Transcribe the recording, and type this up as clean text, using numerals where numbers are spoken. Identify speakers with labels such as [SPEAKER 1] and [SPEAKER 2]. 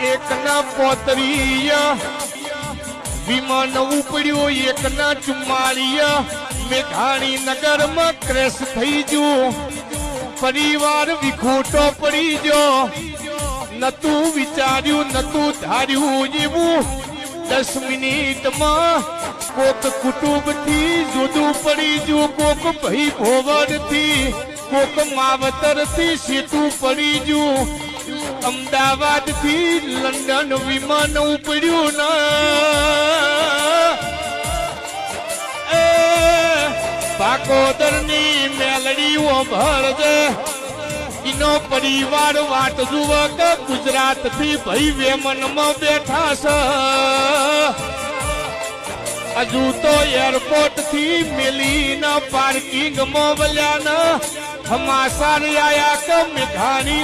[SPEAKER 1] એકના પોતરીય વિમાન ઉપડ્યો એકના 44 મેઘાણી નગરમાં ક્રેશ થઈ ગયું પરિવાર વિખોટો પડી ગયો નતું વિચાર્યું નતું ધાર્યું એવું 10 મિનિટમાં કોક કુટુંબથી જુદું પડી ગયું કોક ભાઈ ભોવરથી કોક માવતરથી સીધું પડી ગયું અમદાવાદથી લંડન વિમાન ઉપડ્યું ના પાકોદરની મેલડીઓ ભરજે એનો પરિવાર વાટ જુઓ કે ગુજરાત થી ભાઈ વેમનમાં બેઠા છે હજુ તો એરપોર્ટ થી મેલીના પાર્કિંગમાં વલ્યા હમાસાર આયા કે મેઘાણી